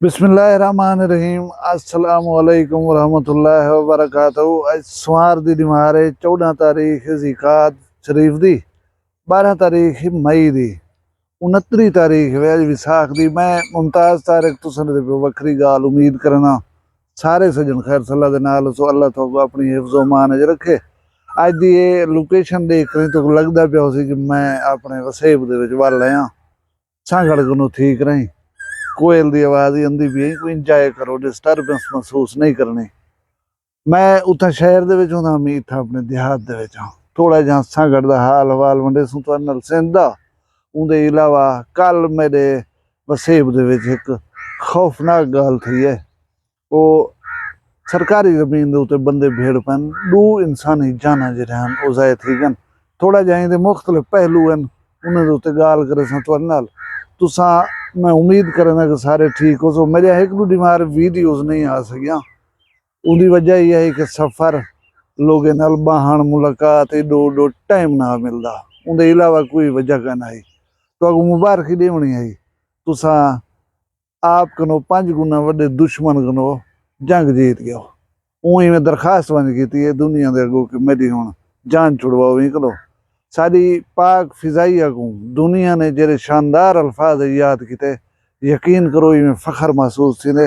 बिस्मिल्लाहिर्रहमानिर्रहीम अस्सलामुअलैकुम वरहमतुल्लाहि वबरकातुहू। आज सोमवार दी निमार है 14 तारीख ज़िकात शरीफ दी, 12 तारीख मई दी, 29 तारीख है आज विसाख दी। मैं मुमताज़ तारिक तुसन दे वक्री गाल उम्मीद करना सारे सजन खैर सलाह दे नाल सो अल्लाह तो अपनी हिफ्ज़ो मान च रखे। अज दी ये लोकेशन देख रही तो लगता पिया सी कि मैं अपने वसेब दे विच वल आया। सांगड़ कोलों ठीक रही, कोयल की आवाज़ ही आती पी, कोई इंजॉय करो, डिस्टर्बेंस महसूस नहीं करनी। मैं उतना शहर दे विच हुंदा, मैं इत्थे अपने देहात दे विच हां। थोड़ा जिहा सांगड़ दा हाल हवाल वंडे सूं तुहाडे नाल सेंदा। उहदे इलावा कल मेरे वसेब दे विच एक खौफनाक गल थी है। वो सरकारी जमीन दे उत्ते बंदे भेड़ पैन, दो इंसानी जाना जिहड़े हन वो ज़ाया थी गन। थोड़ा जिहा इहदे मुख्तलिफ पहलू हन, उन्हां दे उत्ते गाल करे सां तुहाडे नाल। तुसां मैं उम्मीद करना कि सारे ठीक हो। सो मेरे एक दो बीमार वीडियोज़ नहीं आ सकियां। उनकी वजह यह है कि सफ़र लोगों नाल बाहन मुलाकात एडो एडो टाइम ना मिलता। उनके अलावा कोई वजह का आई तो अगू मुबारकी देवनी आई। तुसा आप कनो 5 गुना वड्डे दुश्मन कनो जंग जीत गए। उही मैं दरखास्त बंद की है दुनिया के अगों कि मेरी हुण जान छुड़वाओ ही करो। साड़ी पाक फिजाइया को दुनिया ने जेरे शानदार अल्फाज याद किते, यकीन करो इवें फखर महसूस थी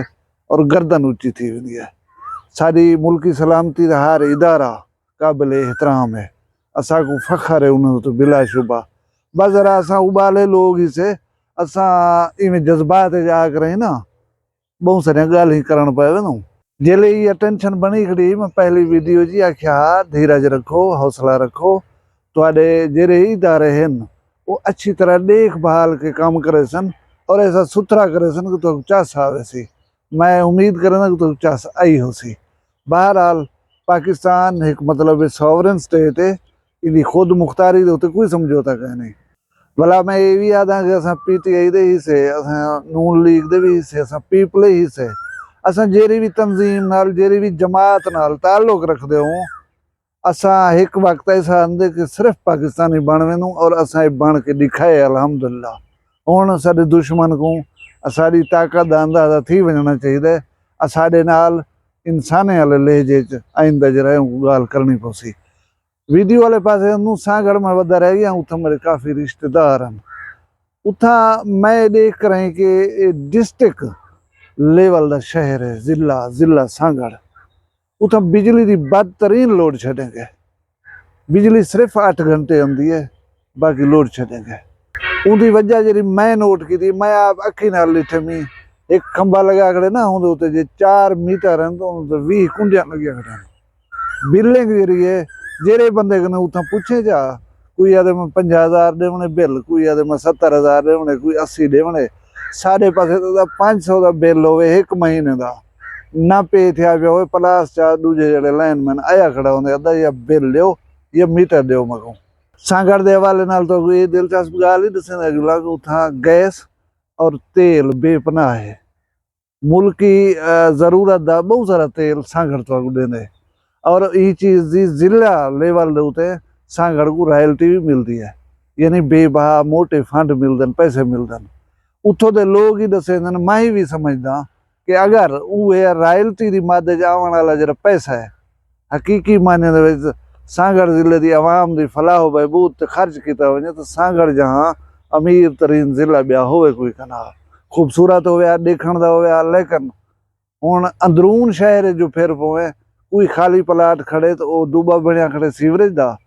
और गर्दन उच्ची थी वेंदी है। साड़ी मुल्की सलामती का हर इदारा काबिल एहतराम है। असा को फखर है उन्होंने तो बिलाशुबा। बस जरा असा उबाले लोग ही से असा इवें जज्बात जा करे ना बहुत सारिया गाल ही करन पावे ना। जेले ये टेंशन बनी खड़ी मैं पहली वीडियो जी आख्या धीरज रखो, हौसला रखो। तुहाडे जेरे इदारे हैं वो अच्छी तरह देखभाल के काम करे सन और ऐसा सुथरा करे सन कि तो चस आवे सी। मैं उम्मीद करना कि तो चस आई हो सी। बहरहाल पाकिस्तान एक मतलब सॉवरन स्टेट है, इनकी खुद मुख्तारी दे उत्ते कोई समझौता कह नहीं। भला मैं ये भी याद हाँ कि असां PTI दे हिस्से, असां नून लीग दे भी हिस्से, असां पीपल दे हिस्से, असां जेरी भी तंजीम नाल जेरी भी जमात नाल ताल्लुक रखदे हो। असा एक वक्त ऐसा आंदे कि सिर्फ पाकिस्तानी बन वैनू और असा बन के दिखाए अलहमदुलिल्लाह। हुण साडे दुश्मन को साड़ी ताकत दा अंदाजा थी वजना चाहिए। साडे नाल इंसाने वाले लहजे च आइंदा जरा गाल करनी पौसी। वीडियो वाले पास सांगड़ में वधा रह गया, उथा मेरे काफ़ी रिश्तेदार हैं। उथा मैं देख कर कि डिस्ट्रिक्ट लेवल का शहर है, जिला सांगड़। उथा बिजली की बदतरीन लोड छड़ेंगे। बिजली सिर्फ 8 घंटे आती है, बाकी लोड छड़ेंगे। उनकी वजह जी मैं नोट की थी, मैं आप अखी नाल लिखे मी एक खंबा लगा खड़े ना, उनके जे 4 मीटर हैं तो 20 कुंडियां लगी खड़े। बिलिंग जी है जेरे बंदे कने उथा पूछे जा, कोई आदे मैं 50,000 देवने बिल, कोई आदे मैं 70,000 देवने, कोई 80 देवने। साढ़े पासे तो 500 का बिल हो एक महीने का ना पे थे पे प्लस चार दूजे जड़े लाइनमैन आया खड़ा होंगे अदा या बिल दो या मीटर दो मगो। सांगड़ दे हवाले नाल तो ये दिलचस्प गाल ही दसेंदा कि उथा गैस और तेल बेपनाह है। मुल्क की जरूरत का बहुत सारा तेल सांगड़ तो देंदे और ये चीज़ की जिला लेवल के उत्ते सांगड़ को रॉयल्टी भी मिलती है, यानी बेबहा मोटे फंड मिलते, पैसे मिलते। उतों के लोग ही दसे मैं भी समझदा कि अगर वो रॉयल्टी की मद आने वाला जरा पैसा है हकीकी मायने दे सांगड़ जिले की आवाम की फलाह बहबूद ते खर्च किया वजे तो सांगड़ जहाँ अमीर तरीन जिला ब्या होवे कोई कना। खूबसूरत होया देखण दा होया, लेकिन हुण अंदरून शहर जो फिर पवे कोई खाली प्लाट खड़े तो वो दूबा बनया खड़े सीवरेज का,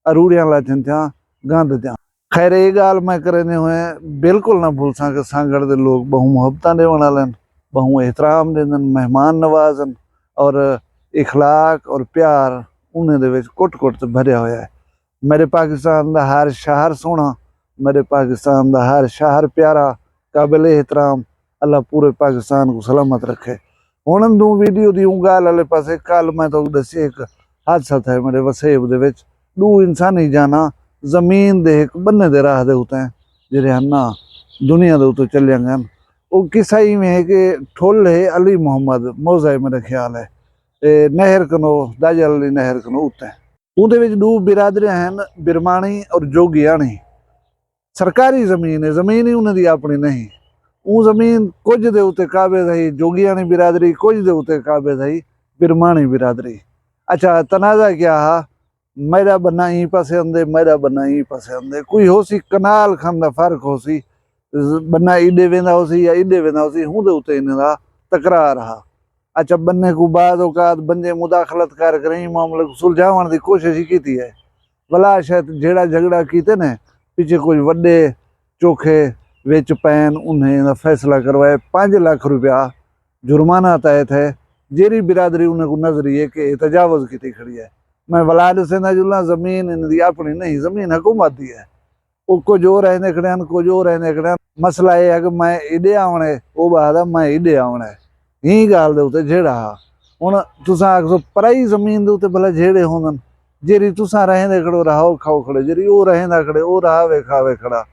अरूड़ियां लाचन थिया, गंद थिया। खैर ये गाल मैं करने हुए बिल्कुल ना भूल सा कि सांगड़ के लोग बहु मुहब्बत देने वाले, बहु एहतराम देंदे, मेहमान नवाजन और इखलाक और प्यार उन्हें दे विच कुट कुट भरिया होया है। मेरे पाकिस्तान का हर शहर सोहना, मेरे पाकिस्तान का हर शहर प्यारा, काबिल एहतराम। अल्लाह पूरे पाकिस्तान को सलामत रखे। हुण दू वीडियो दी गाल वाले पासे कल मैं तो दसी एक हादसा था मेरे वसेब दे विच। दो इंसानी जाना जमीन दे एक बन्ने दे राह दे उत्ते जेरे हन ना दुनिया दे उत्ते चलिया गए। वो किस्सा इवें है कि ठुल है अली मुहम्मद मौजा मेरा ख्याल है नहर कनो दाजल अली नहर कनो उत्ते उहदे विच दो बिरादरियां हैं, बिरमाणी और जोगियाणी। सरकारी जमीन है, जमीन ही उन्होंने अपनी नहीं। ਉਹ ਜ਼ਮੀਨ ਕੁਝ ਦੇ ਉੱਤੇ ਕਾਬਿਜ਼ ਹੈ, जोगियानी बिरादरी कुछ ਦੇ ਉੱਤੇ ਕਾਬਿਜ਼ है, बिरमानी बिरादरी। अच्छा तनाज़ा क्या हा, मेरा बन्ना ही पसंद है, मेरा बन्ना ही पसंद है। कोई हो सी कनाल खन दा फर्क हो सी, बन्ना इडे वेंदा हो सी या इडे वेंदा हो सी, हूं दे उत्ते इन्हां दा तकरार हा। अच्छा बन्ने को बाद औकात बंदे मुदाखलत कर करें मामले को सुलझावन दी कोशिश ही की है। भला शायद जेड़ा झगड़ा कीते ने पीछे कुछ वड्डे चोखे विच पैन उन्हें फैसला करवाए 5 लाख रुपया जुर्माना तय है। जेरी बिरादरी उन्हें को नजरी है कि तजावज़ की खड़ी है। मैं वलाद से ना जुलना, जमीन इनकी अपनी नहीं, जमीन हुकूमत दी है। वो कुछ और रहने खड़े हैं, कुछ और रहने खड़े हैं। मसला यह है कि मैं इडे आना है, वो बात है मैं इडे आना है। यही गल दे उत्ते जेड़ा हुण तुसां आखो पराई जमीन दे उत्ते भला जेड़े होंदन, जेरी तुसां रहेंदे खड़ो रहो खाओ खड़े, जेरी वो रहेंदा खड़े वो रहावे खावे खड़ा।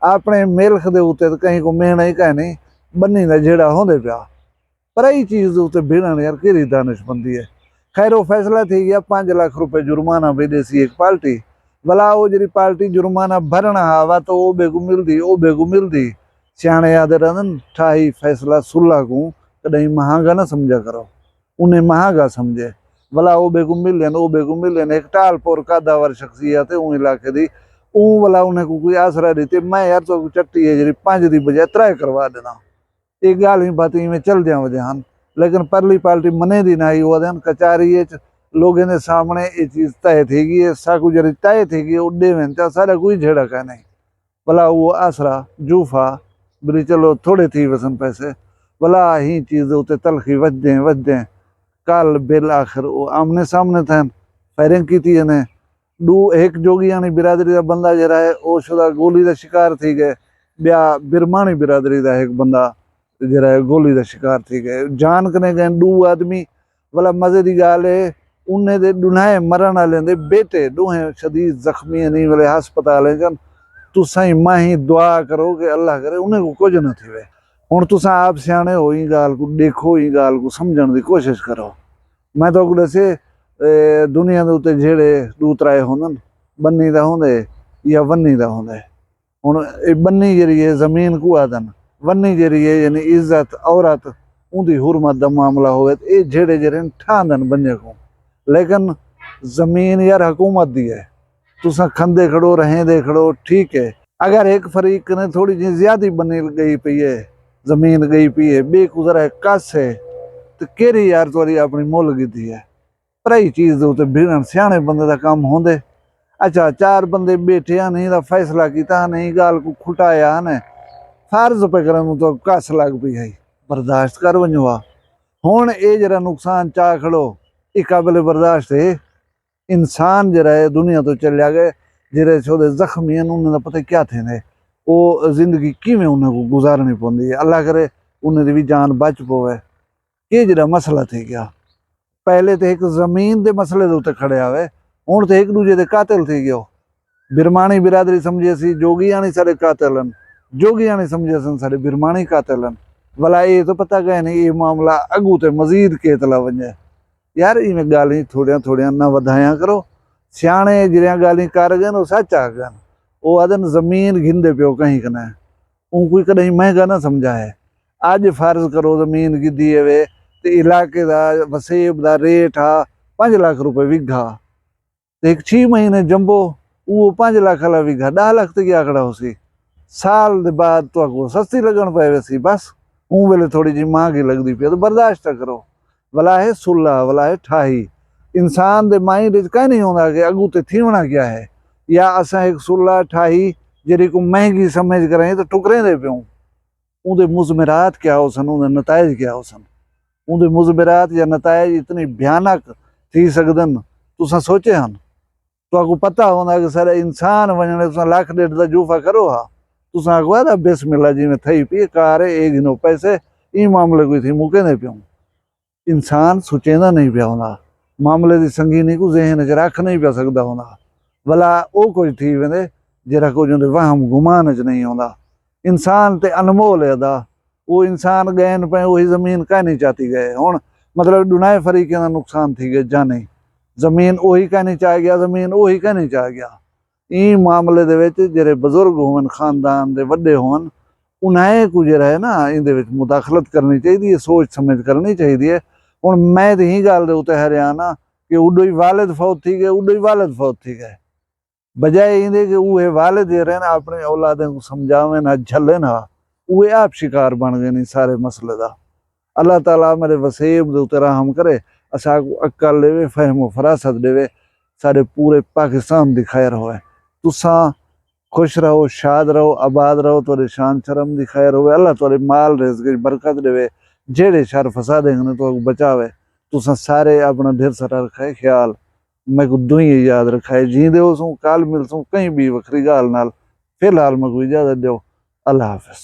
अपने मिल्ख दे उत्ते तो कहीं को मेहना ही कहीं नहीं, बन्नी दा जेड़ा होंदे पिया पराई चीज़ दे उत्ते भिड़न यार केड़ी दानिशमंदी है। खैर वो फैसला थी गया 5 लाख रुपए जुर्माना भी देसी एक पार्टी। भला वो जी पार्टी जुर्माना भरना आवा तो वो बेगू मिलती, वो बेगू मिलती। सियाणे याद रहन ठाई फैसला सुलह को कहीं महंगा ना समझा करो, उन्हें महंगा समझे। भला वो बेगू मिल लेन, वो बेगू मिल लेन। एक टालपुर का दावर शख्सियत है उन इलाके दी, भला उन्हें को कोई आसरा देते मैं यार तो चट्टी है जी 5 की बजाय 3 करवा देना। एक गाल ही बात में चल दिया वजह हैं, लेकिन परली पार्टी मने दी ना ही वो दिन कचारी लोगों के सामने ये चीज़ तय थी गई, साकू जरी तय थी गई उड्डे में सारा कोई झेड़ा का नहीं। भला वो आसरा जूफा बरी चलो थोड़े थी वसन पैसे, भला ही चीज़ उत्ते तलखी वजदें कल बिल आखिर वो आमने सामने थे फायरिंग की थी। इन्हें एक जोगियानी बिरादरी का बंदा जरा है वो शुदा गोली का शिकार थी गए, ब्या बिरमानी बिरादरी का एक बंदा जरा गोली का शिकार थी गए। जान कने गए 2 आदमी। भला मजे की गाल है उन्हें दे दुनाए मरण वाले दे बेटे दोहे शदीद जख्मी नहीं वाले हस्पताल जन। तुसा ही मां ही दुआ करो कि अल्लाह करे उन्हें को कुछ न थे। हुण तुसा आप सियाणे हो ही गाल को देखो, ही गाल को समझण की कोशिश करो। मैं तो दसे दुनिया के उत्ते जेड़े दूतराए होंदन बन्नी दा होंदे या वन्नी दा होंदे। हुण बन्नी जरी है जमीन को आदन, वन्नी जरी है यानी इज्जत औरत उनकी हुरमत का मामला होवे तो ये जेड़े जेड़े ठांदन बंदे को। लेकिन जमीन यार हुकूमत दी है, तुसा खंदे खड़ो रहेंदे खड़ो ठीक है। अगर एक फरीक ने थोड़ी जी ज्यादा बनी गई पई है, जमीन गई पई है, बेकुजर है कस है तो केरी यार तुरी अपनी मुल गी है। पराई चीज़ उत्ते भिड़न सियाणे बंदे का काम होंदे। अच्छा 4 बंदे बैठे नहीं दा फैसला किया नहीं, गाल को खुटाया ने फर्ज पे करन तो कस लग पई है, बर्दाश्त कर वञो। हुण ये जरा नुकसान चा खड़ो ये काबिल बर्दाश्त है। इंसान जरा है दुनिया तो चलिया गए जेरे छोदे जख्मी हैं उन्हें पता क्या थे ने वो जिंदगी किवें उन्हें को गुजारनी पौंदी है। अल्लाह करे उन्हें भी जान बच पवे। ये जरा मसला थी गया। पहले तो एक जमीन के मसले के उत्ते खड़े आवे, हुण तो एक दूजे के कातिल थी गयो। बिरमानी बिरादरी समझे सी जोगियानी सारे कातिलन, जोगियानी समझे सन सारे बिरमानी कातिलन। भला ये तो पता गए नहीं ये मामला अगू तो मजीद केतला वजे यार। इवें गाली थोड़िया थोड़िया ना वधाया करो। सियाणे जिहड़ियां गाली कर गए वो सच आ गए। वो आदन जमीन घिंदे पियो कहीं कने ऊ कोई कहीं महंगा ना समझा है। अज फर्ज करो जमीन गिद्दी है तो इलाके का वसेब का रेट आ 5 लाख रुपए विघा, तो एक 6 महीने जंबो वो 5 लाख वाला विघा 10 लाख तक आंकड़ा हो सी। साल के बाद तो सस्ती लगन पे वैसी बस ऊ वेले थोड़ी जी महंगी लगती पी तो बर्दाश्त करो। भला है सुलह भला है ठाही। इंसान दे माइंड कहीं नहीं होता कि अगू तो थीवना क्या है, या असा एक सुलह ठाही जी को महंगी समझ करें तो टुकरे दे प्यों। उनके मुजमरात क्या हो सन, उनके नताइज क्या हो सन। उनके मुजमरात या नताइज इतनी भयानक थी सकदन तुसा सोचे हन। तो आपको पता होना कि सारे इंसान वजने तुसा लाख 1.5 का जूफा करो हा, तुसा आखो बिस्मिल्लाह जी में थई पी कार एक गिनो पैसे ई मामले कोई थी मुके दे प्यों। इंसान सोचेंदा नहीं पिया होंदा, मामले की संगीनी को जहन च रख नहीं पिया सकता होंदा। भला वो कुछ थी वेंदे जरा कुछ उनके वहम गुमान च नहीं होंदा। इंसान ते अनमोल है अदा, वो इंसान गए पे वही जमीन कह नहीं चाहती गए। हुण मतलब दुनाए फरीकें का नुकसान थी गए जाने, जमीन वही कह नहीं चाह गया, जमीन वही कह नहीं चाह गया। ई मामले दे विच जेरे बजुर्ग होवन खानदान दे वड्डे होवन उन्हें कुछ है ना इहदे विच मुदाखलत करनी चाहिए, सोच समझ करनी चाहिए। हुण मैं तो यही गल दे उत्ते हरियाणा कि उडो ही वालिद फौत थी गए, उडो ही वालिद फौत थी गए, बजाय इंदे कि उहे वालिद जे रहे ना अपने औलादे को समझावे ना झले ना, उहे आप शिकार बन गए नहीं सारे मसले दा। अल्लाह ताला मेरे वसीब दे उत्ते रहम करे, असा को अक्ल देवे, फहम फरासत देवे, सारे पूरे पाकिस्तान दी खैर होवे। तुसा खुश रहो, शाद रहो, आबाद रहो, तुहाडी शान शर्म दी खैर होवे, अल्लाह तुहाडे माल रिज़्क च बरकत देवे, जेड़े शर फसाद ने तो बचावे। तुसा सारे अपना ढेर सारा रखे ख्याल, मैं को दुई याद रखाए, जींदे हो सो काल मिल सो कहीं भी वखरी गाल नाल। फिलहाल मैं को इजाजत दो, अल्लाह हाफिज।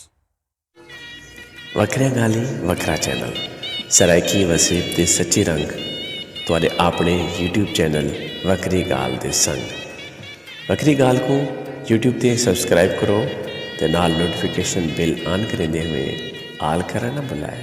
वखरिया गाली वखरा चैनल सराइकी वसीब दे सच्ची रंग तुहाडे अपने यूट्यूब चैनल वखरी गाल दे संग। वखरी गाल को यूट्यूब ते सब्सक्राइब करो ते नाल नोटिफिकेशन बिल ऑन करेंदे हुए आल करना ना भुलाए।